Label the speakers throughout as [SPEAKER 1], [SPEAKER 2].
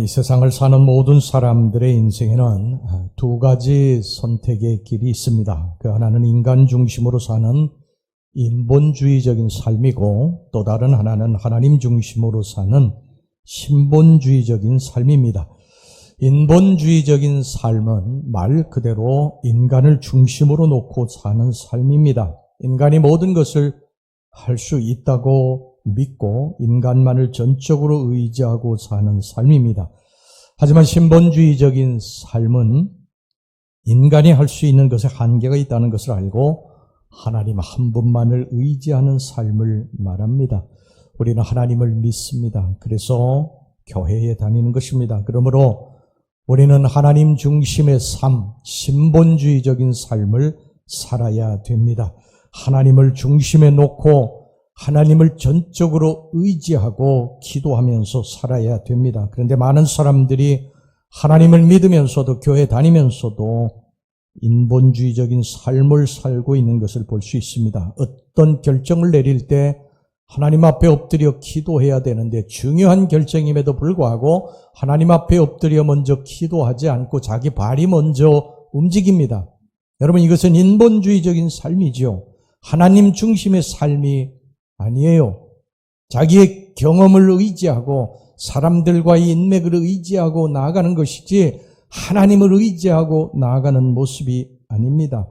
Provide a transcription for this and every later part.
[SPEAKER 1] 이 세상을 사는 모든 사람들의 인생에는 두 가지 선택의 길이 있습니다. 그 하나는 인간 중심으로 사는 인본주의적인 삶이고, 또 다른 하나는 하나님 중심으로 사는 신본주의적인 삶입니다. 인본주의적인 삶은 말 그대로 인간을 중심으로 놓고 사는 삶입니다. 인간이 모든 것을 할 수 있다고 믿고 인간만을 전적으로 의지하고 사는 삶입니다. 하지만 신본주의적인 삶은 인간이 할 수 있는 것에 한계가 있다는 것을 알고 하나님 한 분만을 의지하는 삶을 말합니다. 우리는 하나님을 믿습니다. 그래서 교회에 다니는 것입니다. 그러므로 우리는 하나님 중심의 삶, 신본주의적인 삶을 살아야 됩니다. 하나님을 중심에 놓고 하나님을 전적으로 의지하고 기도하면서 살아야 됩니다. 그런데 많은 사람들이 하나님을 믿으면서도 교회 다니면서도 인본주의적인 삶을 살고 있는 것을 볼 수 있습니다. 어떤 결정을 내릴 때 하나님 앞에 엎드려 기도해야 되는데 중요한 결정임에도 불구하고 하나님 앞에 엎드려 먼저 기도하지 않고 자기 발이 먼저 움직입니다. 여러분, 이것은 인본주의적인 삶이죠. 하나님 중심의 삶이 아니에요. 자기의 경험을 의지하고 사람들과의 인맥을 의지하고 나아가는 것이지 하나님을 의지하고 나아가는 모습이 아닙니다.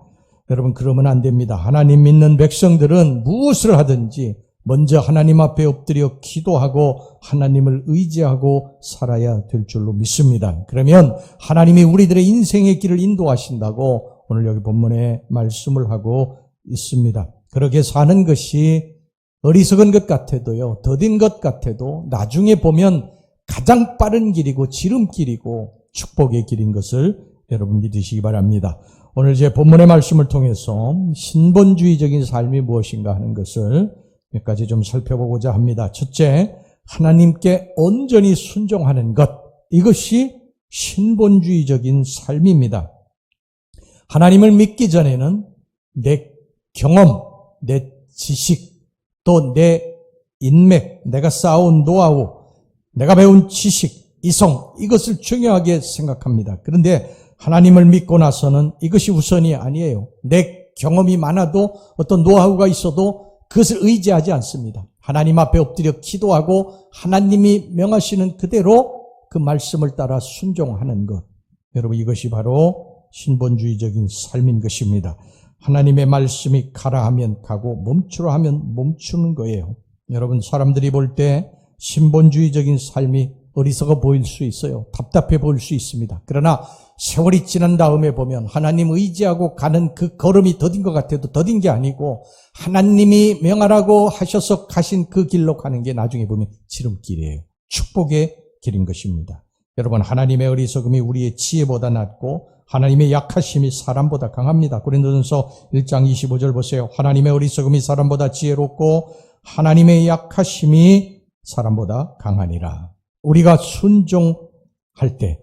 [SPEAKER 1] 여러분, 그러면 안 됩니다. 하나님 믿는 백성들은 무엇을 하든지 먼저 하나님 앞에 엎드려 기도하고 하나님을 의지하고 살아야 될 줄로 믿습니다. 그러면 하나님이 우리들의 인생의 길을 인도하신다고 오늘 여기 본문에 말씀을 하고 있습니다. 그렇게 사는 것이 어리석은 것 같아도요, 더딘 것 같아도 나중에 보면 가장 빠른 길이고 지름길이고 축복의 길인 것을 여러분 믿으시기 바랍니다. 오늘 제 본문의 말씀을 통해서 신본주의적인 삶이 무엇인가 하는 것을 몇 가지 좀 살펴보고자 합니다. 첫째, 하나님께 온전히 순종하는 것, 이것이 신본주의적인 삶입니다. 하나님을 믿기 전에는 내 경험, 내 지식, 또 내 인맥, 내가 쌓아온 노하우, 내가 배운 지식, 이성, 이것을 중요하게 생각합니다. 그런데 하나님을 믿고 나서는 이것이 우선이 아니에요. 내 경험이 많아도 어떤 노하우가 있어도 그것을 의지하지 않습니다. 하나님 앞에 엎드려 기도하고 하나님이 명하시는 그대로 그 말씀을 따라 순종하는 것. 여러분, 이것이 바로 신본주의적인 삶인 것입니다. 하나님의 말씀이 가라 하면 가고 멈추라 하면 멈추는 거예요. 여러분, 사람들이 볼 때 신본주의적인 삶이 어리석어 보일 수 있어요. 답답해 보일 수 있습니다. 그러나 세월이 지난 다음에 보면 하나님 의지하고 가는 그 걸음이 더딘 것 같아도 더딘 게 아니고 하나님이 명하라고 하셔서 가신 그 길로 가는 게 나중에 보면 지름길이에요. 축복의 길인 것입니다. 여러분, 하나님의 어리석음이 우리의 지혜보다 낫고 하나님의 약하심이 사람보다 강합니다. 고린도전서 1장 25절 보세요. 하나님의 어리석음이 사람보다 지혜롭고 하나님의 약하심이 사람보다 강하니라. 우리가 순종할 때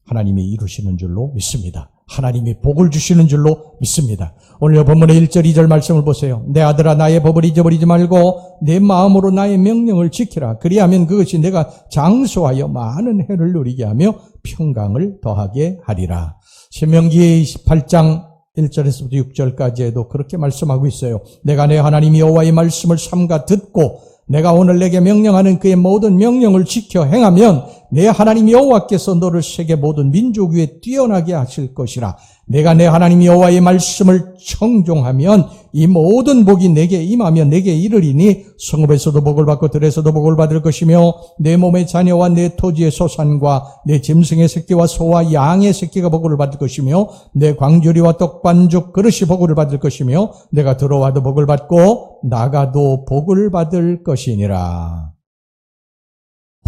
[SPEAKER 1] 하나님이 이루시는 줄로 믿습니다. 하나님이 복을 주시는 줄로 믿습니다. 오늘 본문의 1절 2절 말씀을 보세요. 내 아들아, 나의 법을 잊어버리지 말고 내 마음으로 나의 명령을 지키라. 그리하면 그것이 내가 장수하여 많은 해를 누리게 하며 평강을 더하게 하리라. 신명기 28장 1절에서부터 6절까지에도 그렇게 말씀하고 있어요. 내가 내 하나님 여호와의 말씀을 삼가 듣고 내가 오늘 내게 명령하는 그의 모든 명령을 지켜 행하면 내 하나님 여호와께서 너를 세계 모든 민족 위에 뛰어나게 하실 것이라. 내가 내 하나님 여호와의 말씀을 청종하면 이 모든 복이 내게 임하며 내게 이르리니 성읍에서도 복을 받고 들에서도 복을 받을 것이며 내 몸의 자녀와 내 토지의 소산과 내 짐승의 새끼와 소와 양의 새끼가 복을 받을 것이며 내 광주리와 떡반죽 그릇이 복을 받을 것이며 내가 들어와도 복을 받고 나가도 복을 받을 것이니라.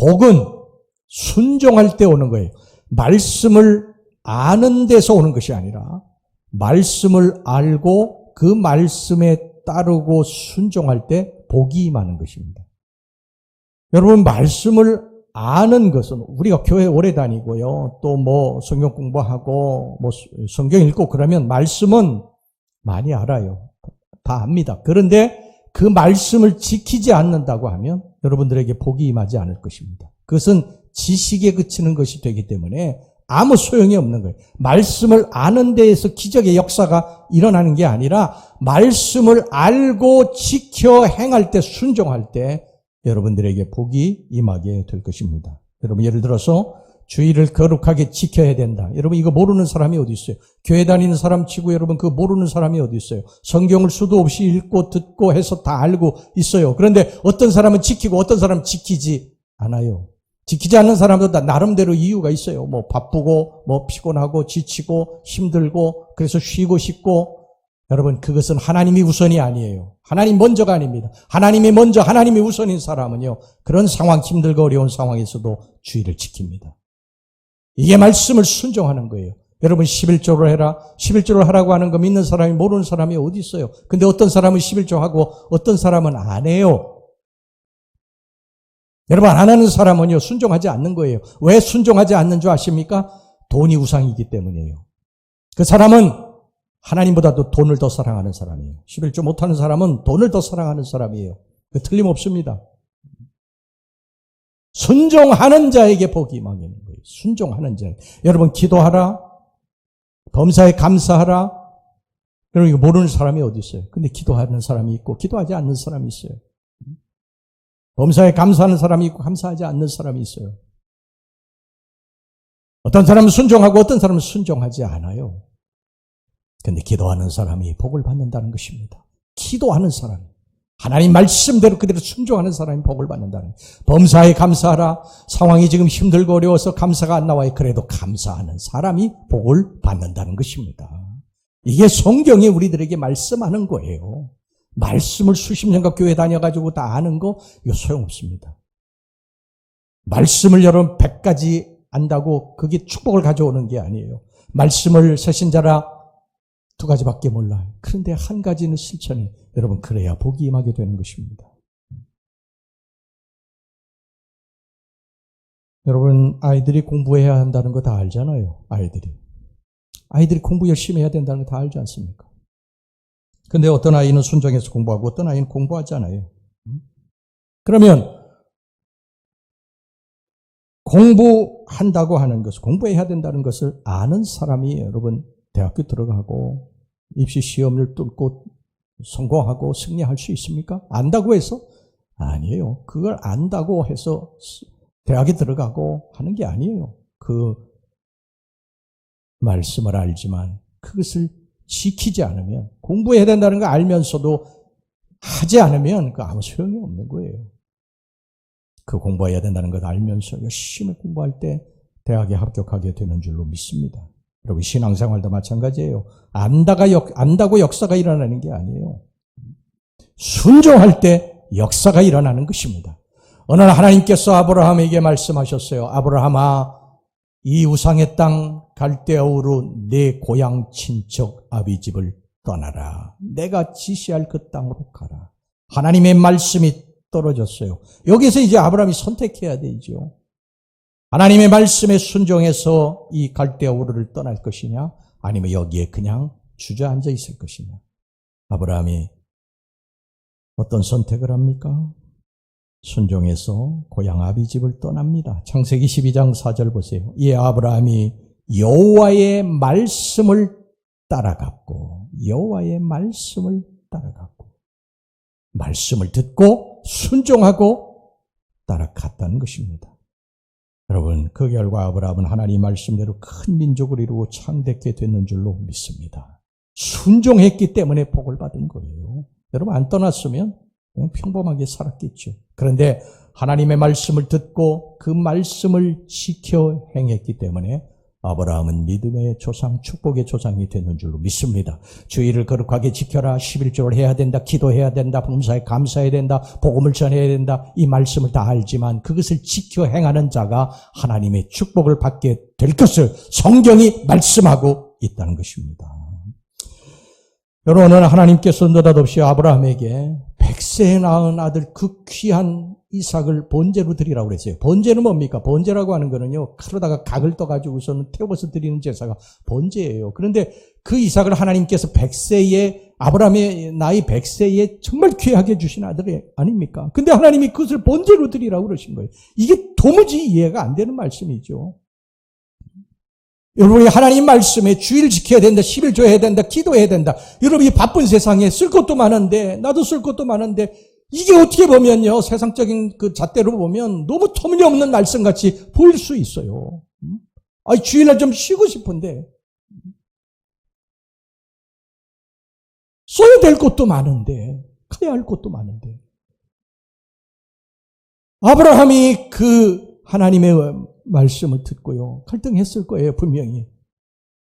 [SPEAKER 1] 복은 순종할 때 오는 거예요. 말씀을 아는 데서 오는 것이 아니라 말씀을 알고 그 말씀에 따르고 순종할 때 복이 임하는 것입니다. 여러분, 말씀을 아는 것은 우리가 교회 오래 다니고요. 또 성경 공부하고 성경 읽고 그러면 말씀은 많이 알아요. 다 압니다. 그런데 그 말씀을 지키지 않는다고 하면 여러분들에게 복이 임하지 않을 것입니다. 그것은 지식에 그치는 것이 되기 때문에 아무 소용이 없는 거예요. 말씀을 아는 데에서 기적의 역사가 일어나는 게 아니라 말씀을 알고 지켜 행할 때, 순종할 때 여러분들에게 복이 임하게 될 것입니다. 여러분 예를 들어서 주의를 거룩하게 지켜야 된다. 여러분 이거 모르는 사람이 어디 있어요? 교회 다니는 사람 치고 여러분 그거 모르는 사람이 어디 있어요? 성경을 수도 없이 읽고 듣고 해서 다 알고 있어요. 그런데 어떤 사람은 지키고 어떤 사람은 지키지 않아요. 지키지 않는 사람도 다 나름대로 이유가 있어요. 뭐 바쁘고 뭐 피곤하고 지치고 힘들고 그래서 쉬고 싶고. 여러분 그것은 하나님이 우선이 아니에요. 하나님 먼저가 아닙니다. 하나님이 먼저 하나님이 우선인 사람은요. 그런 상황 힘들고 어려운 상황에서도 주의를 지킵니다. 이게 말씀을 순종하는 거예요. 여러분 11조를 해라. 11조를 하라고 하는 거 믿는 사람이 모르는 사람이 어디 있어요. 근데 어떤 사람은 11조 하고 어떤 사람은 안 해요. 여러분 안 하는 사람은요. 순종하지 않는 거예요. 왜 순종하지 않는 줄 아십니까? 돈이 우상이기 때문이에요. 그 사람은 하나님보다도 돈을 더 사랑하는 사람이에요. 11조 못하는 사람은 돈을 더 사랑하는 사람이에요. 그 틀림없습니다. 순종하는 자에게 복이 임하는 거예요. 순종하는 자. 여러분 기도하라. 범사에 감사하라. 여러분 이거 모르는 사람이 어디 있어요? 근데 기도하는 사람이 있고 기도하지 않는 사람이 있어요. 범사에 감사하는 사람이 있고 감사하지 않는 사람이 있어요. 어떤 사람은 순종하고 어떤 사람은 순종하지 않아요. 근데 기도하는 사람이 복을 받는다는 것입니다. 기도하는 사람, 하나님 말씀대로 그대로 순종하는 사람이 복을 받는다는 거예요. 범사에 감사하라. 상황이 지금 힘들고 어려워서 감사가 안 나와요. 그래도 감사하는 사람이 복을 받는다는 것입니다. 이게 성경이 우리들에게 말씀하는 거예요. 말씀을 수십 년간 교회 다녀가지고 다 아는 거 이거 소용없습니다. 말씀을 여러분 100가지 안다고 그게 축복을 가져오는 게 아니에요. 말씀을 새신자라 2가지밖에 몰라요. 그런데 한 가지는 실천해. 여러분 그래야 복이 임하게 되는 것입니다. 여러분 아이들이 공부해야 한다는 거 다 알잖아요. 아이들이 공부 열심히 해야 된다는 거 다 알지 않습니까? 근데 어떤 아이는 순종해서 공부하고 어떤 아이는 공부하지 않아요. 그러면 공부한다고 하는 것을, 공부해야 된다는 것을 아는 사람이 여러분 대학교 들어가고 입시 시험을 뚫고 성공하고 승리할 수 있습니까? 안다고 해서? 아니에요. 그걸 안다고 해서 대학에 들어가고 하는 게 아니에요. 그 말씀을 알지만 그것을 지키지 않으면, 공부해야 된다는 거 알면서도 하지 않으면 그 아무 소용이 없는 거예요. 그 공부해야 된다는 것 알면서 열심히 공부할 때 대학에 합격하게 되는 줄로 믿습니다. 여러분 신앙생활도 마찬가지예요. 안다고 역사가 일어나는 게 아니에요. 순종할 때 역사가 일어나는 것입니다. 어느 날 하나님께서 아브라함에게 말씀하셨어요. 아브라함아, 이 우상의 땅 갈대아우르 내 고향 친척 아비 집을 떠나라. 내가 지시할 그 땅으로 가라. 하나님의 말씀이 떨어졌어요. 여기서 이제 아브라함이 선택해야 되죠. 하나님의 말씀에 순종해서 이 갈대아우르를 떠날 것이냐, 아니면 여기에 그냥 주저앉아 있을 것이냐. 아브라함이 어떤 선택을 합니까? 순종해서 고향 아비 집을 떠납니다. 창세기 12장 4절 보세요. 이에 아브라함이 여호와의 말씀을 따라갔고, 여호와의 말씀을 따라갔고, 말씀을 듣고 순종하고 따라갔다는 것입니다. 여러분, 그 결과 아브라함은 하나님 말씀대로 큰 민족을 이루고 창대케 됐는 줄로 믿습니다. 순종했기 때문에 복을 받은 거예요. 여러분 안 떠났으면 그냥 평범하게 살았겠죠. 그런데 하나님의 말씀을 듣고 그 말씀을 지켜 행했기 때문에 아브라함은 믿음의 조상, 축복의 조상이 되는 줄로 믿습니다. 주의를 거룩하게 지켜라. 11조를 해야 된다. 기도해야 된다. 범사에 감사해야 된다. 복음을 전해야 된다. 이 말씀을 다 알지만 그것을 지켜 행하는 자가 하나님의 축복을 받게 될 것을 성경이 말씀하고 있다는 것입니다. 여러분, 오늘 하나님께서 느닷없이 아브라함에게 100세에 낳은 아들 그 귀한 이삭을 번제로 드리라고 그랬어요. 번제는 뭡니까? 번제라고 하는 거는요, 칼로다가 각을 떠가지고서는 태워서 드리는 제사가 번제예요. 그런데 그 이삭을 하나님께서 100세에, 아브라함의 나이 100세에 정말 귀하게 주신 아들 아닙니까? 근데 하나님이 그것을 번제로 드리라고 그러신 거예요. 이게 도무지 이해가 안 되는 말씀이죠. 여러분이 하나님 말씀에 주일 지켜야 된다, 11조 해야 된다, 기도해야 된다. 여러분이 바쁜 세상에 쓸 것도 많은데, 나도 쓸 것도 많은데, 이게 어떻게 보면요, 세상적인 그 잣대로 보면 너무 터무니없는 말씀같이 보일 수 있어요. 아니, 주일날 좀 쉬고 싶은데, 써야 될 것도 많은데, 가야 할 것도 많은데. 아브라함이 그 하나님의 말씀을 듣고요, 갈등했을 거예요, 분명히.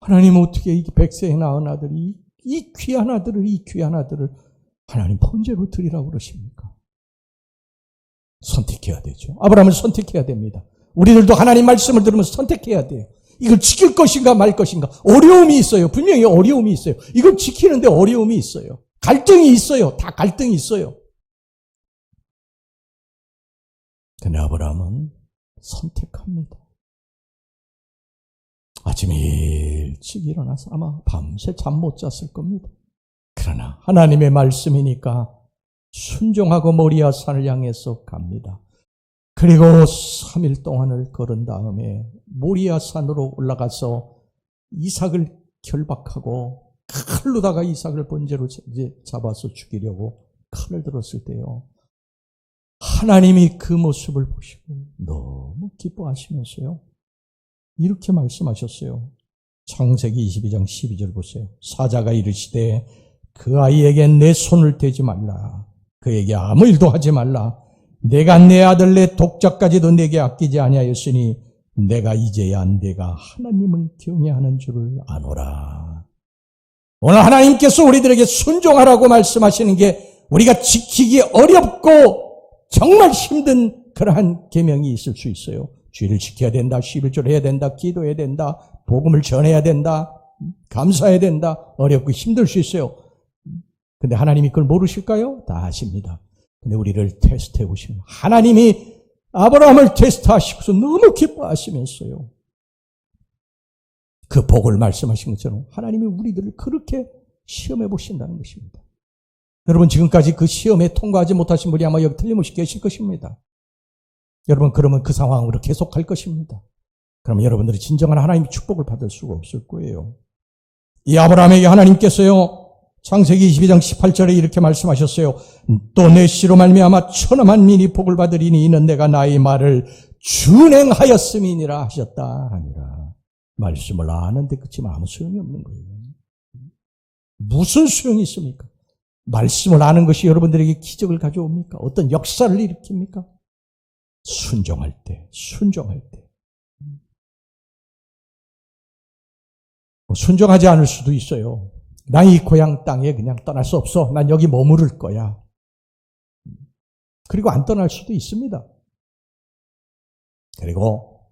[SPEAKER 1] 하나님 어떻게 이 100세에 낳은 아들이, 이 귀한 아들을 하나님 번제로 드리라고 그러십니까? 선택해야 되죠. 아브라함을 선택해야 됩니다. 우리들도 하나님 말씀을 들으면서 선택해야 돼요. 이걸 지킬 것인가 말 것인가. 어려움이 있어요. 분명히 어려움이 있어요. 이걸 지키는데 어려움이 있어요. 갈등이 있어요. 다 갈등이 있어요. 근데 아브라함은 선택합니다. 아침에 일찍 일어나서 아마 밤새 잠 못 잤을 겁니다. 그러나 하나님의 말씀이니까 순종하고 모리아 산을 향해서 갑니다. 그리고 3일 동안을 걸은 다음에 모리아 산으로 올라가서 이삭을 결박하고 칼로다가 이삭을 번제로 잡아서 죽이려고 칼을 들었을 때요, 하나님이 그 모습을 보시고 너무 기뻐하시면서요, 이렇게 말씀하셨어요. 창세기 22장 12절 보세요. 사자가 이르시되 그 아이에게 내 손을 대지 말라. 그에게 아무 일도 하지 말라. 내가 내 아들 내 독자까지도 내게 아끼지 아니하였으니 내가 이제야 내가 하나님을 경외하는 줄을 아노라. 오늘 하나님께서 우리들에게 순종하라고 말씀하시는 게 우리가 지키기 어렵고 정말 힘든 그러한 계명이 있을 수 있어요. 주일을 지켜야 된다, 11조를 해야 된다, 기도해야 된다, 복음을 전해야 된다, 감사해야 된다. 어렵고 힘들 수 있어요. 근데 하나님이 그걸 모르실까요? 다 아십니다. 근데 우리를 테스트해 보시면 하나님이 아브라함을 테스트하시고서 너무 기뻐하시면서요, 그 복을 말씀하신 것처럼 하나님이 우리들을 그렇게 시험해 보신다는 것입니다. 여러분, 지금까지 그 시험에 통과하지 못하신 분이 아마 여기 틀림없이 계실 것입니다. 여러분, 그러면 그 상황으로 계속할 것입니다. 그러면 여러분들이 진정한 하나님의 축복을 받을 수가 없을 거예요. 이 아브라함에게 하나님께서요, 창세기 22장 18절에 이렇게 말씀하셨어요. 또 내 씨로 말미암아 천하만 민이 복을 받으리니 이는 내가 나의 말을 준행하였음이니라 하셨다 하니라. 말씀을 아는데 그치만 아무 소용이 없는 거예요. 무슨 소용이 있습니까? 말씀을 아는 것이 여러분들에게 기적을 가져옵니까? 어떤 역사를 일으킵니까? 순종할 때. 순종하지 않을 수도 있어요. 나 이 고향 땅에 그냥 떠날 수 없어. 난 여기 머무를 거야. 그리고 안 떠날 수도 있습니다. 그리고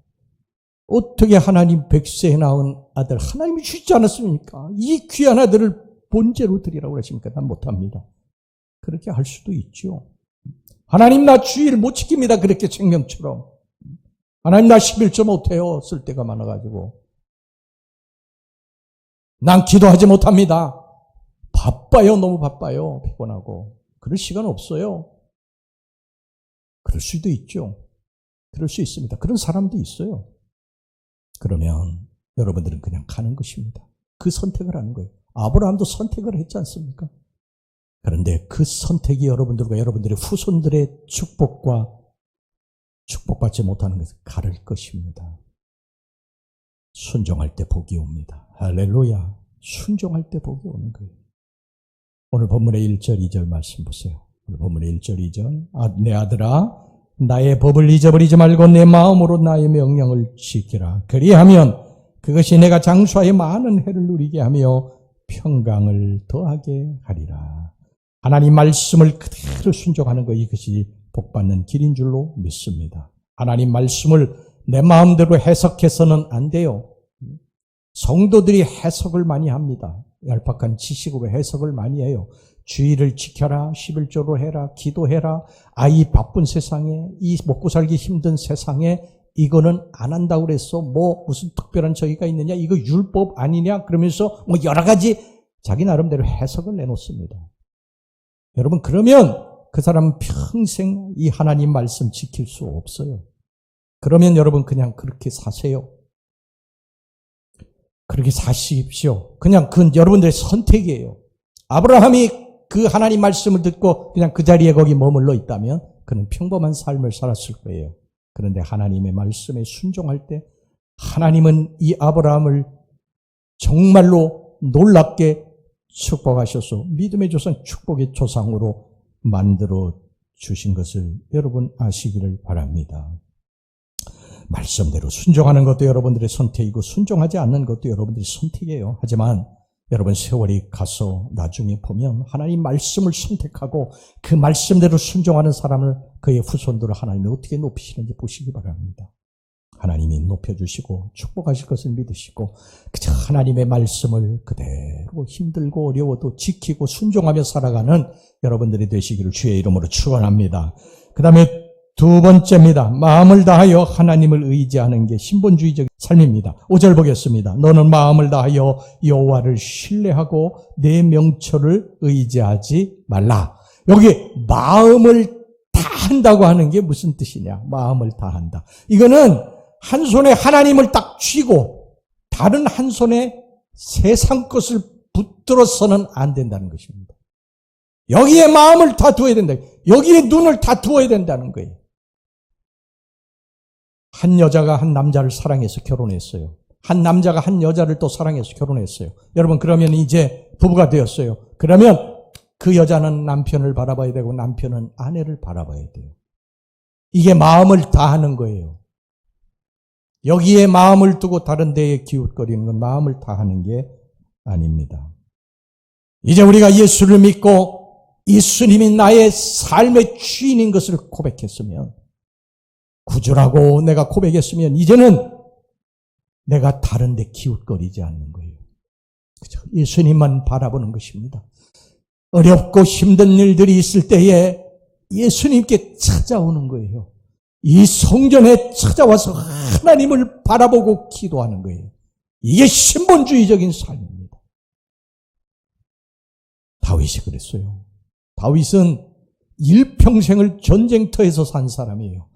[SPEAKER 1] 어떻게 하나님 100세에 낳은 아들 하나님이 주시지 않았습니까? 이 귀한 아들을 번제로 드리라고 그러십니까? 난 못합니다. 그렇게 할 수도 있죠. 하나님 나 주일 못 지킵니다. 그렇게 생명처럼. 하나님 나 11조 못해요. 쓸 때가 많아가지고. 난 기도하지 못합니다. 바빠요. 너무 바빠요. 피곤하고. 그럴 시간 없어요. 그럴 수도 있죠. 그럴 수 있습니다. 그런 사람도 있어요. 그러면 여러분들은 그냥 가는 것입니다. 그 선택을 하는 거예요. 아브라함도 선택을 했지 않습니까? 그런데 그 선택이 여러분들과 여러분들의 후손들의 축복과 축복받지 못하는 것을 가를 것입니다. 순종할 때 복이 옵니다. 할렐루야. 순종할 때 복이 오는 거예요. 오늘 본문의 1절, 2절 말씀 보세요. 오늘 본문의 1절, 2절. 내 아들아, 나의 법을 잊어버리지 말고 내 마음으로 나의 명령을 지키라. 그리하면 그것이 내가 장수하여 많은 해를 누리게 하며 평강을 더하게 하리라. 하나님 말씀을 그대로 순종하는 것, 이것이 복받는 길인 줄로 믿습니다. 하나님 말씀을 내 마음대로 해석해서는 안 돼요. 성도들이 해석을 많이 합니다. 얄팍한 지식으로 해석을 많이 해요. 주의를 지켜라, 11조로 해라, 기도해라, 아이 바쁜 세상에, 이 먹고 살기 힘든 세상에 이거는 안 한다고 그랬어. 뭐 무슨 특별한 저기가 있느냐, 이거 율법 아니냐, 그러면서 뭐 여러 가지 자기 나름대로 해석을 내놓습니다. 여러분, 그러면 그 사람은 평생 이 하나님 말씀 지킬 수 없어요. 그러면 여러분 그냥 그렇게 사세요. 그렇게 사십시오. 그냥 그건 여러분들의 선택이에요. 아브라함이 그 하나님 말씀을 듣고 그냥 그 자리에 거기 머물러 있다면 그는 평범한 삶을 살았을 거예요. 그런데 하나님의 말씀에 순종할 때 하나님은 이 아브라함을 정말로 놀랍게 축복하셔서 믿음의 조상, 축복의 조상으로 만들어 주신 것을 여러분 아시기를 바랍니다. 말씀대로 순종하는 것도 여러분들의 선택이고 순종하지 않는 것도 여러분들의 선택이에요. 하지만 여러분, 세월이 가서 나중에 보면 하나님 말씀을 선택하고 그 말씀대로 순종하는 사람을, 그의 후손들을 하나님이 어떻게 높이시는지 보시기 바랍니다. 하나님이 높여주시고 축복하실 것을 믿으시고 그저 하나님의 말씀을 그대로 힘들고 어려워도 지키고 순종하며 살아가는 여러분들이 되시기를 주의 이름으로 축원합니다. 그 다음에 두 번째입니다. 마음을 다하여 하나님을 의지하는 게 신본주의적 삶입니다. 5절 보겠습니다. 너는 마음을 다하여 여호와를 신뢰하고 내 명철을 의지하지 말라. 여기 마음을 다한다고 하는 게 무슨 뜻이냐? 마음을 다한다. 이거는 한 손에 하나님을 딱 쥐고 다른 한 손에 세상 것을 붙들어서는 안 된다는 것입니다. 여기에 마음을 다 두어야 된다. 여기에 눈을 다 두어야 된다는 거예요. 한 여자가 한 남자를 사랑해서 결혼했어요. 한 남자가 한 여자를 또 사랑해서 결혼했어요. 여러분, 그러면 이제 부부가 되었어요. 그러면 그 여자는 남편을 바라봐야 되고 남편은 아내를 바라봐야 돼요. 이게 마음을 다하는 거예요. 여기에 마음을 두고 다른 데에 기웃거리는 건 마음을 다하는 게 아닙니다. 이제 우리가 예수를 믿고 예수님이 나의 삶의 주인인 것을 고백했으면, 구주라고 내가 고백했으면 이제는 내가 다른 데 기웃거리지 않는 거예요. 그죠? 예수님만 바라보는 것입니다. 어렵고 힘든 일들이 있을 때에 예수님께 찾아오는 거예요. 이 성전에 찾아와서 하나님을 바라보고 기도하는 거예요. 이게 신본주의적인 삶입니다. 다윗이 그랬어요. 다윗은 일평생을 전쟁터에서 산 사람이에요.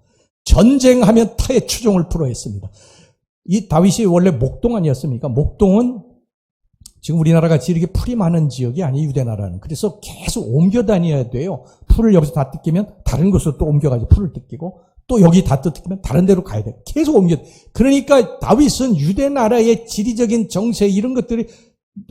[SPEAKER 1] 전쟁하면 타의 추종을 풀어했습니다. 이 다윗이 원래 목동 아니었습니까? 목동은 지금 우리나라가 이렇게 풀이 많은 지역이 아니에요, 유대나라는. 그래서 계속 옮겨 다녀야 돼요. 풀을 여기서 다 뜯기면 다른 곳으로 또 옮겨가지고 풀을 뜯기고, 또 여기 다 뜯기면 다른 데로 가야 돼요. 계속 옮겨. 그러니까 다윗은 유대나라의 지리적인 정세, 이런 것들이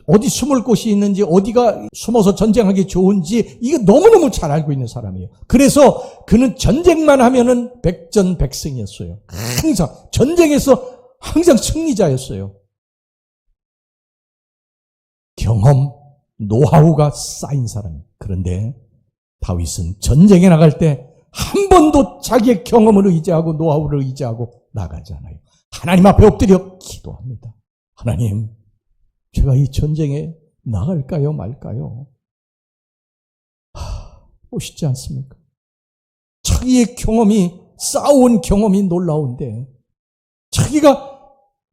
[SPEAKER 1] 어디 숨을 곳이 있는지, 어디가 숨어서 전쟁하기 좋은지 이거 너무너무 잘 알고 있는 사람이에요. 그래서 그는 전쟁만 하면은 백전백승이었어요. 항상 전쟁에서 항상 승리자였어요. 경험, 노하우가 쌓인 사람이에요. 그런데 다윗은 전쟁에 나갈 때 한 번도 자기의 경험을 의지하고 노하우를 의지하고 나가지 않아요. 하나님 앞에 엎드려 기도합니다. 하나님, 제가 이 전쟁에 나갈까요, 말까요? 멋있지 않습니까? 자기의 경험이, 쌓아온 경험이 놀라운데, 자기가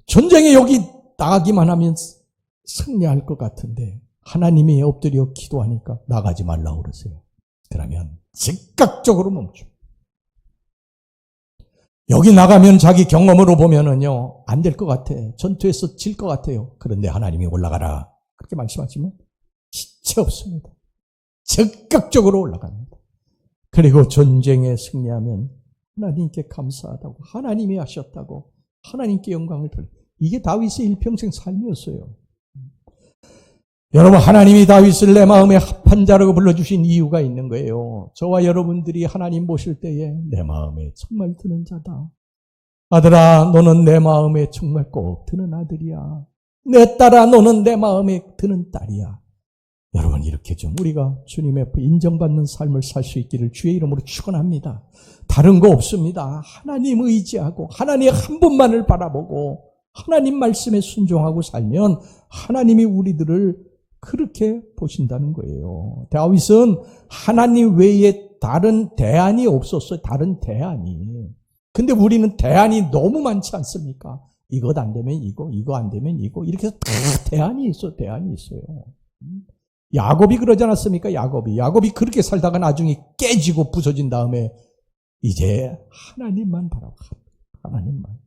[SPEAKER 1] 전쟁에 여기 나가기만 하면 승리할 것 같은데, 하나님이 엎드려 기도하니까 나가지 말라고 그러세요. 그러면 즉각적으로 멈춰. 여기 나가면 자기 경험으로 보면은요, 안 될 것 같아. 전투에서 질 것 같아요. 그런데 하나님이 올라가라, 그렇게 말씀하시면 지체 없습니다. 즉각적으로 올라갑니다. 그리고 전쟁에 승리하면 하나님께 감사하다고, 하나님이 하셨다고, 하나님께 영광을 돌려. 이게 다윗의 일평생 삶이었어요. 여러분, 하나님이 다윗을 내 마음에 합한 자라고 불러주신 이유가 있는 거예요. 저와 여러분들이 하나님 보실 때에 내 마음에 정말 드는 자다. 아들아, 너는 내 마음에 정말 꼭 드는 아들이야. 내 딸아, 너는 내 마음에 드는 딸이야. 여러분, 이렇게 좀 우리가 주님 앞에 인정받는 삶을 살 수 있기를 주의 이름으로 축원합니다. 다른 거 없습니다. 하나님 의지하고 하나님 한 분만을 바라보고 하나님 말씀에 순종하고 살면 하나님이 우리들을 그렇게 보신다는 거예요. 다윗은 하나님 외에 다른 대안이 없었어요. 다른 대안이. 근데 우리는 대안이 너무 많지 않습니까? 이것 안 되면 이거 안 되면 이거, 이렇게 해서 다 대안이 있어요. 야곱이 그러지 않았습니까? 야곱이 그렇게 살다가 나중에 깨지고 부서진 다음에 이제 하나님만 바라봐. 하나님만.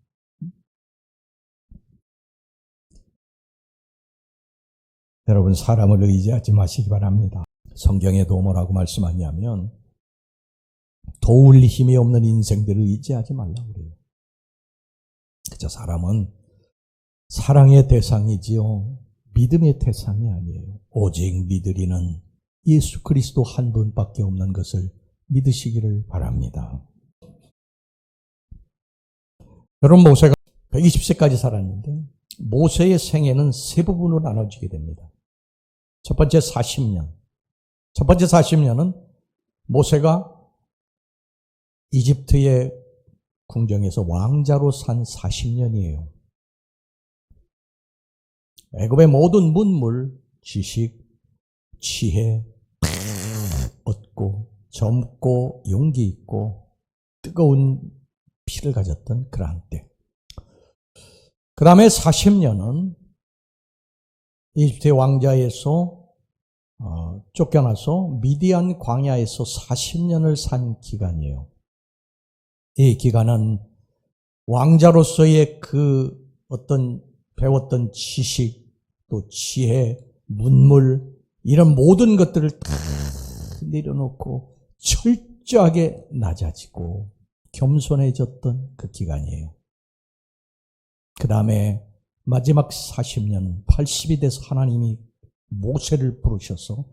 [SPEAKER 1] 여러분, 사람을 의지하지 마시기 바랍니다. 성경에도 뭐라고 말씀하냐면 도울 힘이 없는 인생들을 의지하지 말라고 그래요. 그저 사람은 사랑의 대상이지요, 믿음의 대상이 아니에요. 오직 믿으리는 예수 그리스도 한 분밖에 없는 것을 믿으시기를 바랍니다. 여러분, 모세가 120세까지 살았는데 모세의 생애는 세 부분으로 나눠지게 됩니다. 첫 번째 40년은 모세가 이집트의 궁정에서 왕자로 산 40년이에요. 애굽의 모든 문물, 지식, 지혜 얻고 젊고 용기 있고 뜨거운 피를 가졌던 그러한 때. 그 다음에 40년은 이집트의 왕자에서 쫓겨나서 미디안 광야에서 40년을 산 기간이에요. 이 기간은 왕자로서의 그 어떤 배웠던 지식, 또 지혜, 문물, 이런 모든 것들을 다 내려놓고 철저하게 낮아지고 겸손해졌던 그 기간이에요. 그 다음에 마지막 40년, 80이 돼서 하나님이 모세를 부르셔서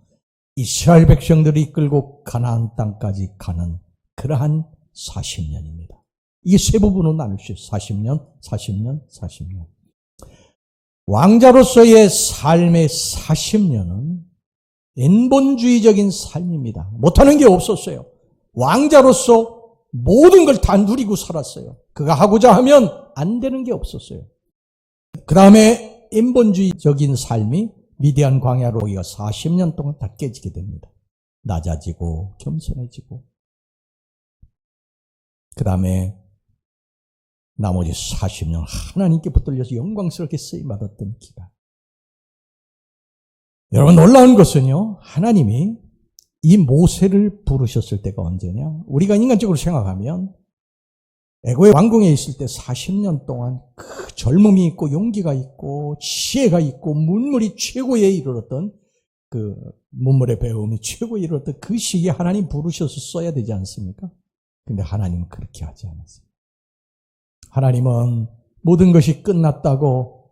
[SPEAKER 1] 이스라엘 백성들이 이끌고 가나안 땅까지 가는 그러한 40년입니다. 이게 세 부분으로 나눌 수 있어요. 40년. 왕자로서의 삶의 40년은 인본주의적인 삶입니다. 못하는 게 없었어요. 왕자로서 모든 걸 다 누리고 살았어요. 그가 하고자 하면 안 되는 게 없었어요. 그 다음에 인본주의적인 삶이 미디안 광야로 오기가 40년 동안 다 깨지게 됩니다. 낮아지고 겸손해지고. 그 다음에 나머지 40년 하나님께 붙들려서 영광스럽게 쓰임받았던 기간. 여러분, 놀라운 것은요, 하나님이 이 모세를 부르셨을 때가 언제냐? 우리가 인간적으로 생각하면 애고의 왕궁에 있을 때 40년 동안 그 젊음이 있고 용기가 있고 지혜가 있고 문물이 최고에 이르렀던, 그 문물의 배움이 최고에 이르렀던 그 시기에 하나님 부르셔서 써야 되지 않습니까? 근데 하나님은 그렇게 하지 않았어요. 하나님은 모든 것이 끝났다고,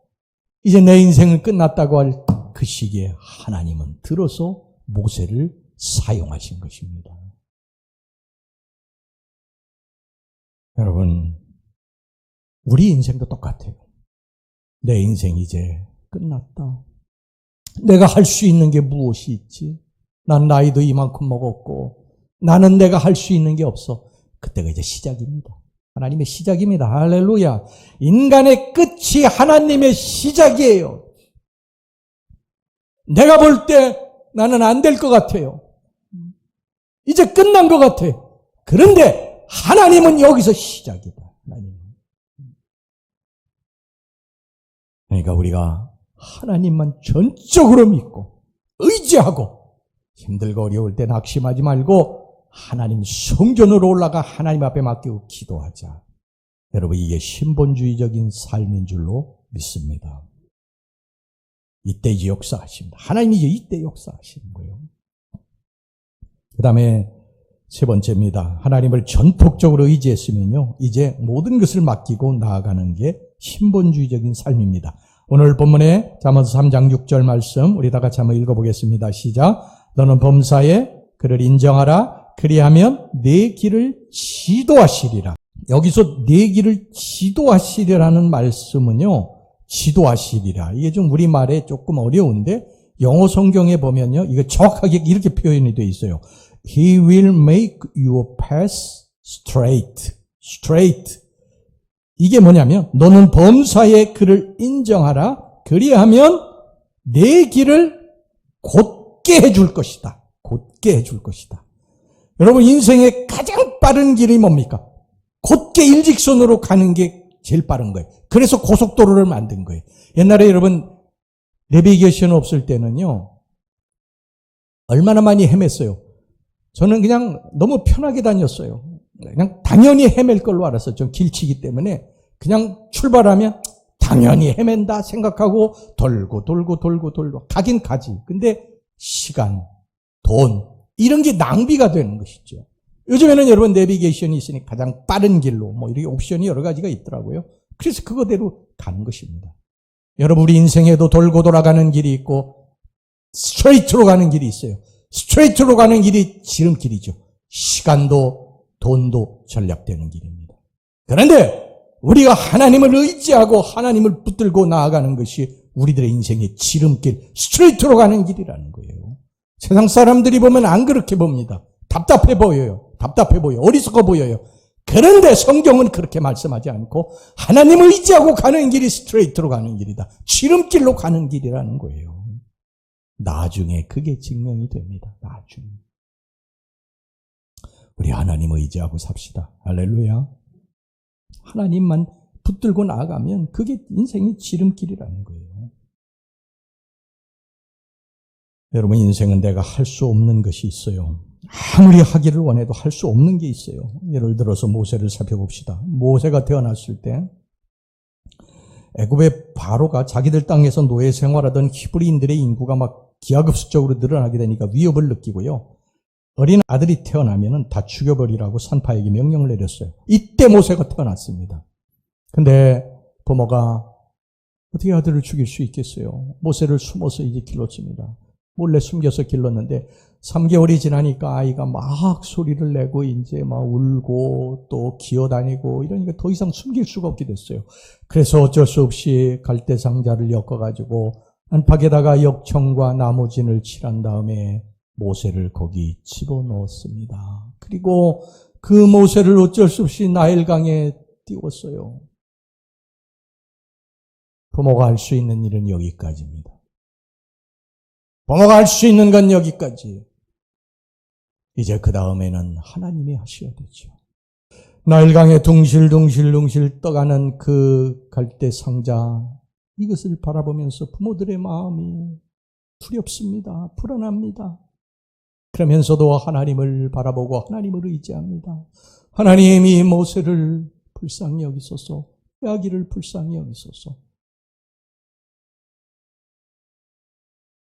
[SPEAKER 1] 이제 내 인생은 끝났다고 할 그 시기에 하나님은 들어서 모세를 사용하신 것입니다. 여러분, 우리 인생도 똑같아요. 내 인생 이제 끝났다. 내가 할 수 있는 게 무엇이 있지? 난 나이도 이만큼 먹었고 나는 내가 할 수 있는 게 없어. 그때가 이제 시작입니다. 하나님의 시작입니다. 할렐루야. 인간의 끝이 하나님의 시작이에요. 내가 볼 때 나는 안 될 것 같아요. 이제 끝난 것 같아. 그런데 하나님은 여기서 시작이다. 하나님은. 그러니까 우리가 하나님만 전적으로 믿고 의지하고 힘들고 어려울 때 낙심하지 말고 하나님 성전으로 올라가 하나님 앞에 맡기고 기도하자. 여러분, 이게 신본주의적인 삶인 줄로 믿습니다. 이때 이제 역사하십니다. 하나님이 이때 역사하시는 거예요. 그 다음에 세 번째입니다. 하나님을 전폭적으로 의지했으면요, 이제 모든 것을 맡기고 나아가는 게 신본주의적인 삶입니다. 오늘 본문에 잠언서 3장 6절 말씀 우리 다 같이 한번 읽어보겠습니다. 시작. 너는 범사에 그를 인정하라. 그리하면 내 길을 지도하시리라. 여기서 내 길을 지도하시리라는 말씀은요, 지도하시리라. 이게 좀 우리말에 조금 어려운데 영어 성경에 보면요, 이거 정확하게 이렇게 표현이 되어 있어요. He will make your path straight. straight. 이게 뭐냐면 너는 범사에 그를 인정하라. 그리하면 내 길을 곧게 해줄 것이다. 곧게 해줄 것이다. 여러분, 인생의 가장 빠른 길이 뭡니까? 곧게 일직선으로 가는 게 제일 빠른 거예요. 그래서 고속도로를 만든 거예요. 옛날에 여러분, 내비게이션 없을 때는요, 얼마나 많이 헤맸어요. 저는 그냥 너무 편하게 다녔어요. 그냥 당연히 헤맬 걸로 알았어요. 좀 길치기 때문에 그냥 출발하면 당연히 헤맨다 생각하고 돌고 가긴 가지. 근데 시간, 돈 이런 게 낭비가 되는 것이죠. 요즘에는 여러분 내비게이션이 있으니 가장 빠른 길로 뭐 이렇게 옵션이 여러 가지가 있더라고요. 그래서 그거대로 가는 것입니다. 여러분, 우리 인생에도 돌고 돌아가는 길이 있고 스트레이트로 가는 길이 있어요. 스트레이트로 가는 길이 지름길이죠. 시간도 돈도 절약되는 길입니다. 그런데 우리가 하나님을 의지하고 하나님을 붙들고 나아가는 것이 우리들의 인생의 지름길, 스트레이트로 가는 길이라는 거예요. 세상 사람들이 보면 안 그렇게 봅니다. 답답해 보여요. 어리석어 보여요. 그런데 성경은 그렇게 말씀하지 않고 하나님을 의지하고 가는 길이 스트레이트로 가는 길이다. 지름길로 가는 길이라는 거예요. 나중에 그게 증명이 됩니다. 나중에. 우리 하나님을 의지하고 삽시다. 할렐루야. 하나님만 붙들고 나아가면 그게 인생의 지름길이라는 거예요. 여러분, 인생은 내가 할 수 없는 것이 있어요. 아무리 하기를 원해도 할 수 없는 게 있어요. 예를 들어서 모세를 살펴봅시다. 모세가 태어났을 때 애굽의 바로가 자기들 땅에서 노예 생활하던 히브리인들의 인구가 막 기하급수적으로 늘어나게 되니까 위협을 느끼고요. 어린 아들이 태어나면 다 죽여버리라고 산파에게 명령을 내렸어요. 이때 모세가 태어났습니다. 근데 부모가 어떻게 아들을 죽일 수 있겠어요? 모세를 숨어서 이제 길렀습니다. 몰래 숨겨서 길렀는데 3개월이 지나니까 아이가 막 소리를 내고 이제 막 울고 또 기어다니고 이러니까 더 이상 숨길 수가 없게 됐어요. 그래서 어쩔 수 없이 갈대 상자를 엮어가지고 안팎에다가 역청과 나무진을 칠한 다음에 모세를 거기 집어넣었습니다. 그리고 그 모세를 어쩔 수 없이 나일강에 띄웠어요. 부모가 할 수 있는 일은 여기까지입니다. 부모가 할 수 있는 건 여기까지. 이제 그 다음에는 하나님이 하셔야 되죠. 나일강에 둥실둥실 떠가는 그 갈대 상자, 이것을 바라보면서 부모들의 마음이 두렵습니다. 불안합니다. 그러면서도 하나님을 바라보고 하나님을 의지합니다. 하나님이 모세를 불쌍히 여기소서, 아기를 불쌍히 여기소서.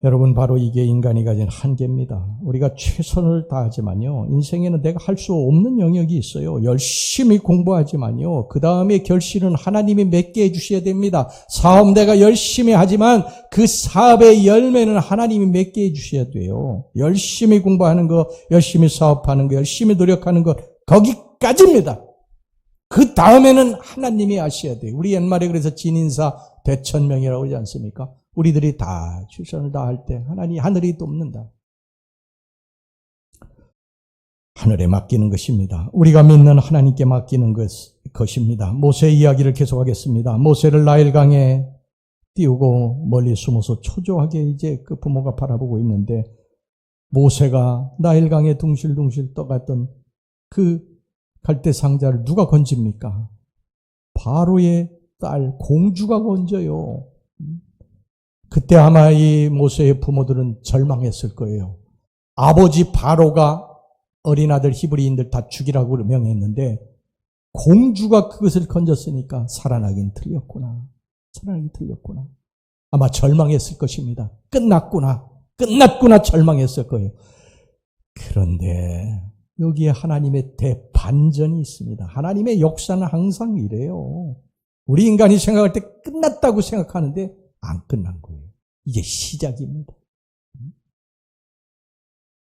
[SPEAKER 1] 여러분, 바로 이게 인간이 가진 한계입니다. 우리가 최선을 다하지만요, 인생에는 내가 할 수 없는 영역이 있어요. 열심히 공부하지만요, 그 다음에 결실은 하나님이 맺게 해주셔야 됩니다. 사업 내가 열심히 하지만 그 사업의 열매는 하나님이 맺게 해주셔야 돼요. 열심히 공부하는 거, 열심히 사업하는 거, 열심히 노력하는 거, 거기까지입니다. 그 다음에는 하나님이 하셔야 돼요. 우리 옛말에 그래서 진인사 대천명이라고 하지 않습니까? 우리들이 다 최선을 다할 때 하늘이 돕는다. 하늘에 맡기는 것입니다. 우리가 믿는 하나님께 맡기는 것입니다. 모세의 이야기를 계속하겠습니다. 모세를 나일강에 띄우고 멀리 숨어서 초조하게 이제 그 부모가 바라보고 있는데, 모세가 나일강에 둥실둥실 떠갔던 그 갈대 상자를 누가 건집니까? 바로의 딸 공주가 건져요. 그때 아마 이 모세의 부모들은 절망했을 거예요. 아버지 바로가 어린 아들 히브리인들 다 죽이라고 명했는데 공주가 그것을 건졌으니까 살아나긴 틀렸구나. 아마 절망했을 것입니다. 끝났구나 절망했을 거예요. 그런데 여기에 하나님의 대반전이 있습니다. 하나님의 역사는 항상 이래요. 우리 인간이 생각할 때 끝났다고 생각하는데 안 끝난 거예요. 이게 시작입니다.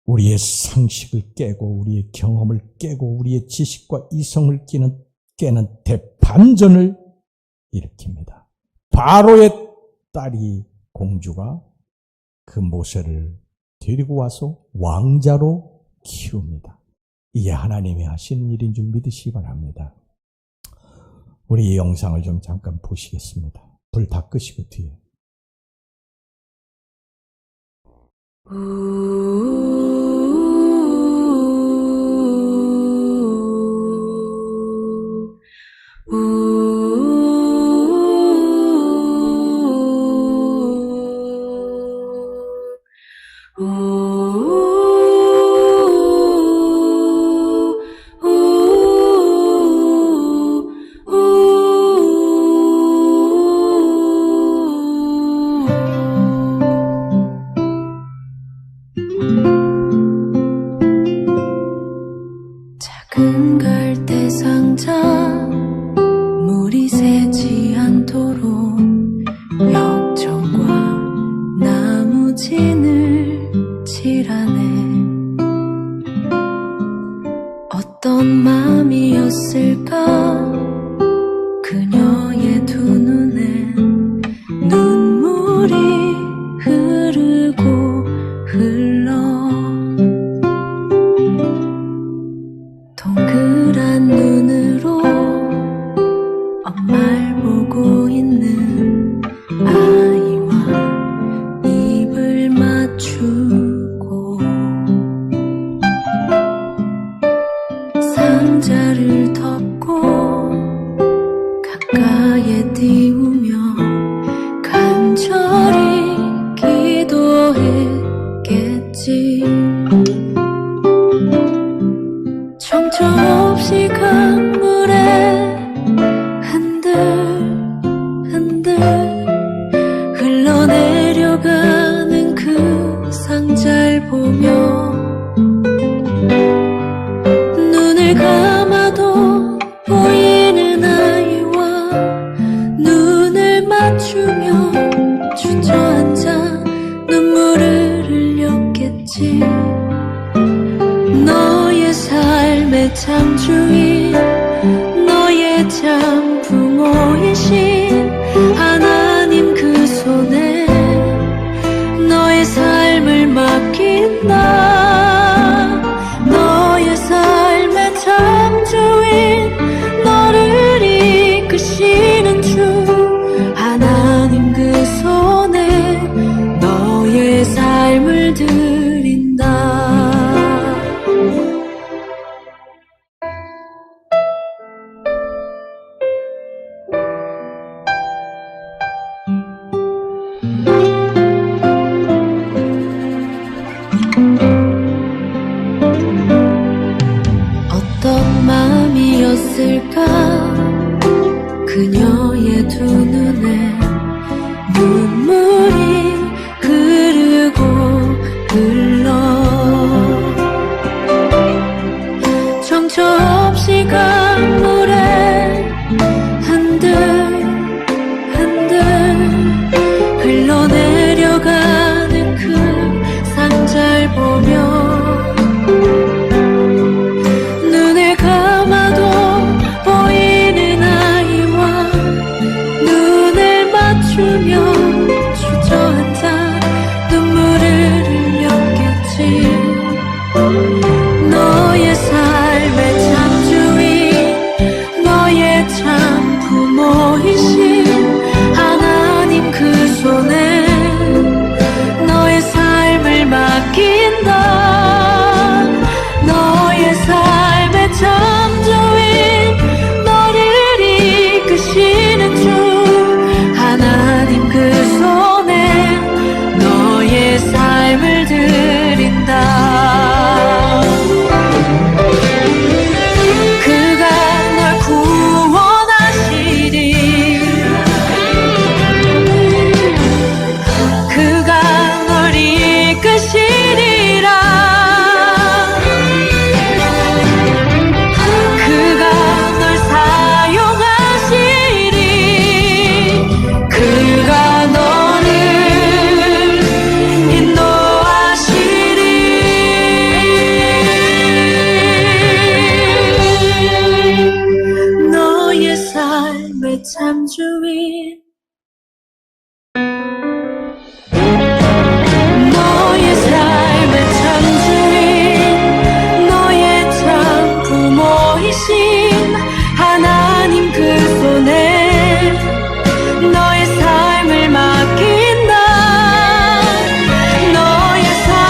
[SPEAKER 1] 우리의 상식을 깨고 우리의 경험을 깨고 우리의 지식과 이성을 깨는 대반전을 일으킵니다. 바로의 딸이 공주가 그 모세를 데리고 와서 왕자로 키웁니다. 이게 하나님이 하신 일인 줄 믿으시기 바랍니다. 우리 이 영상을 좀 잠깐 보시겠습니다. 불 다 끄시고 뒤에.
[SPEAKER 2] 작은 갈대 상자 물이 새지 않도록 역청과 나무진을 칠하네. 어떤 맘이었을까 그녀의 두 눈엔 눈물이 흐르고 흘러 동그란 눈으로 엄마를 보고 있는 아이와 입을 맞추고 상자를 덮고 가까이에 띄우며 간절히 기도했겠지. 정처 없이 강물에 흔들흔들 흘러내려가는 그 상자를 보며 눈을 감아도 보이는 아이와 눈을 맞추며 주저앉아 눈물을 흘렸겠지. 너의 삶의 창조인 너의 참 부모이신 하나님 그 손에 너의 삶을 맡긴다. 너의 삶의 창조인 너를 이끄시는 주 하나님 그 손에 너의 삶을 드린다. 어떤 마음이었을까 그녀의 두 눈에 눈물이 흐르고 흘러 정처 없이 강물에 흔들흔들 흘러내려가는 그 상자를 보며 눈을 감아도 보이는 아이와 눈을 맞추며 주저앉아 눈물을 흘렸겠지. 너의 삶의 창조인 너의 참 부모이신 하나님 그 손에 너의 삶을 맡긴다. 너의 삶의 창조인 너를 이끄시는 주 하나님 그 손에 너의 삶을 드린다. 그가 널 구원하시리. 그가 널 이끄시리라. 그가 널 사용하시리. 그가 너를 인도하시리. 너의 삶의 창조인 너의 삶의 창조인 너의 참 부모이신 하나님 그 손에 너의 삶을 맡긴다. 너의 삶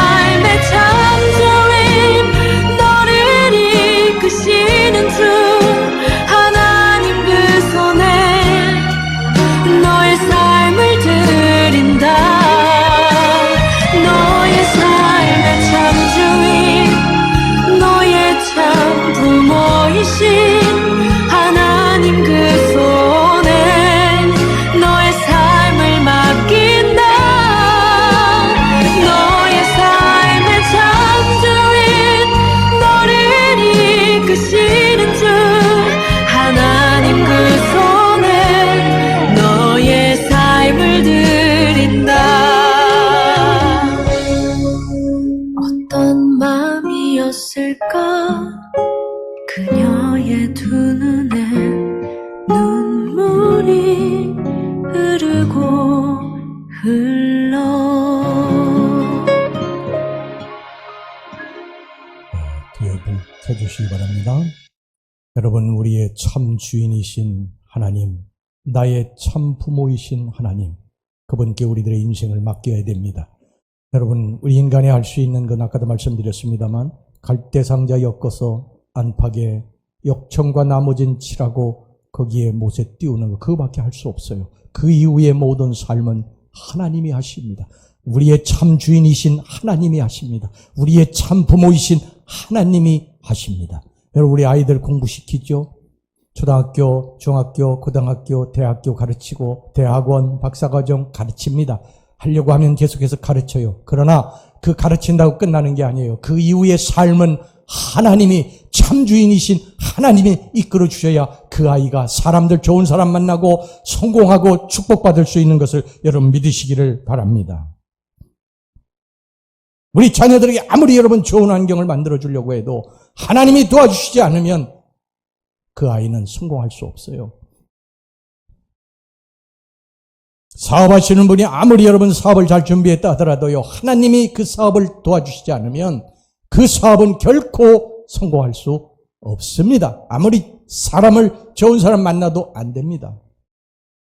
[SPEAKER 1] 여러분, 우리의 참 주인이신 하나님, 나의 참 부모이신 하나님, 그분께 우리들의 인생을 맡겨야 됩니다. 여러분, 우리 인간이 할 수 있는 건 아까도 말씀드렸습니다만 갈대상자 엮어서 안팎에 역청과 나머진 칠하고 거기에 못에 띄우는 거, 그거밖에 할 수 없어요. 그 이후의 모든 삶은 하나님이 하십니다. 우리의 참 주인이신 하나님이 하십니다. 우리의 참 부모이신 하나님이 하십니다. 여러분, 우리 아이들 공부시키죠? 초등학교, 중학교, 고등학교, 대학교 가르치고 대학원, 박사과정 가르칩니다. 하려고 하면 계속해서 가르쳐요. 그러나 그 가르친다고 끝나는 게 아니에요. 그 이후의 삶은 하나님이, 참 주인이신 하나님이 이끌어 주셔야 그 아이가 사람들, 좋은 사람 만나고 성공하고 축복받을 수 있는 것을 여러분 믿으시기를 바랍니다. 우리 자녀들에게 아무리 여러분 좋은 환경을 만들어 주려고 해도 하나님이 도와주시지 않으면 그 아이는 성공할 수 없어요. 사업하시는 분이 아무리 여러분 사업을 잘 준비했다 하더라도요, 하나님이 그 사업을 도와주시지 않으면 그 사업은 결코 성공할 수 없습니다. 아무리 좋은 사람 만나도 안 됩니다.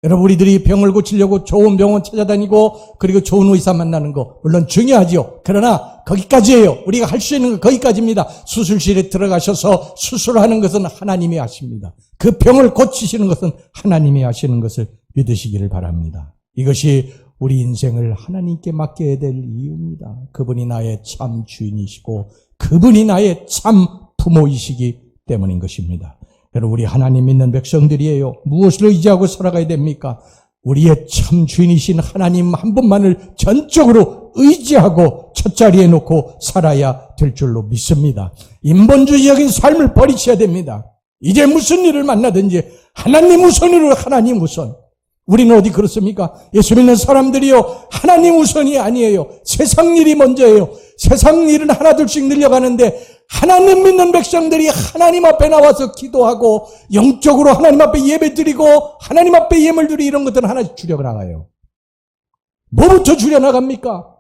[SPEAKER 1] 여러분, 우리들이 병을 고치려고 좋은 병원 찾아다니고 그리고 좋은 의사 만나는 거 물론 중요하지요. 그러나 거기까지예요. 우리가 할 수 있는 건 거기까지입니다. 수술실에 들어가셔서 수술하는 것은 하나님이 하십니다. 그 병을 고치시는 것은 하나님이 하시는 것을 믿으시기를 바랍니다. 이것이 우리 인생을 하나님께 맡겨야 될 이유입니다. 그분이 나의 참 주인이시고 그분이 나의 참 부모이시기 때문인 것입니다. 여러분, 우리 하나님 믿는 백성들이에요. 무엇을 의지하고 살아가야 됩니까? 우리의 참 주인이신 하나님 한 분만을 전적으로 의지하고 첫 자리에 놓고 살아야 될 줄로 믿습니다. 인본주의적인 삶을 버리셔야 됩니다. 이제 무슨 일을 만나든지 하나님 우선으로, 하나님 우선. 우리는 어디 그렇습니까? 예수 믿는 사람들이요, 하나님 우선이 아니에요. 세상 일이 먼저예요. 세상 일은 하나둘씩 늘려가는데 하나님 믿는 백성들이 하나님 앞에 나와서 기도하고 영적으로 하나님 앞에 예배드리고 하나님 앞에 예물 드리고 이런 것들은 하나씩 줄여나가요. 뭐부터 줄여나갑니까?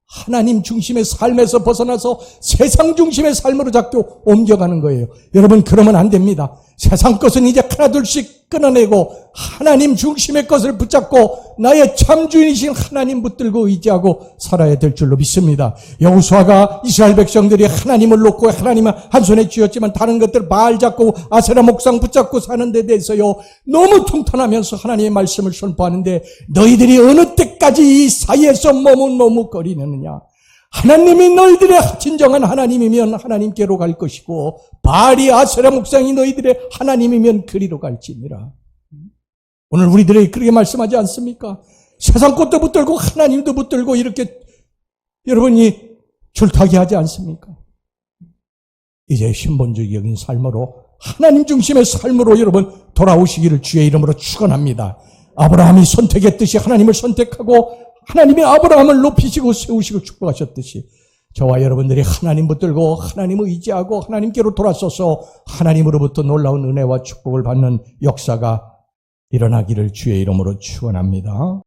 [SPEAKER 1] 하나님 중심의 삶에서 벗어나서 세상 중심의 삶으로 자꾸 옮겨가는 거예요. 여러분, 그러면 안 됩니다. 세상 것은 이제 하나둘씩 끊어내고 하나님 중심의 것을 붙잡고 나의 참 주인이신 하나님 붙들고 의지하고 살아야 될 줄로 믿습니다. 여호수아가 이스라엘 백성들이 하나님을 놓고 하나님은 한 손에 쥐었지만 다른 것들 바알 잡고 아세라 목상 붙잡고 사는 데 대해서요, 너무 통탄하면서 하나님의 말씀을 선포하는데 너희들이 어느 때까지 이 사이에서 머뭇머뭇거리느냐. 하나님이 너희들의 진정한 하나님이면 하나님께로 갈 것이고 바알이 아세라 목상이 너희들의 하나님이면 그리로 갈지니라. 오늘 우리들에게 그렇게 말씀하지 않습니까? 세상 것도 붙들고 하나님도 붙들고 이렇게 여러분이 줄타기 하지 않습니까? 이제 신본주의적인 삶으로 하나님 중심의 삶으로 여러분 돌아오시기를 주의 이름으로 축원합니다. 아브라함이 선택했듯이 하나님을 선택하고 하나님이 아브라함을 높이시고 세우시고 축복하셨듯이 저와 여러분들이 하나님 붙들고 하나님을 의지하고 하나님께로 돌아서서 하나님으로부터 놀라운 은혜와 축복을 받는 역사가 일어나기를 주의 이름으로 축원합니다.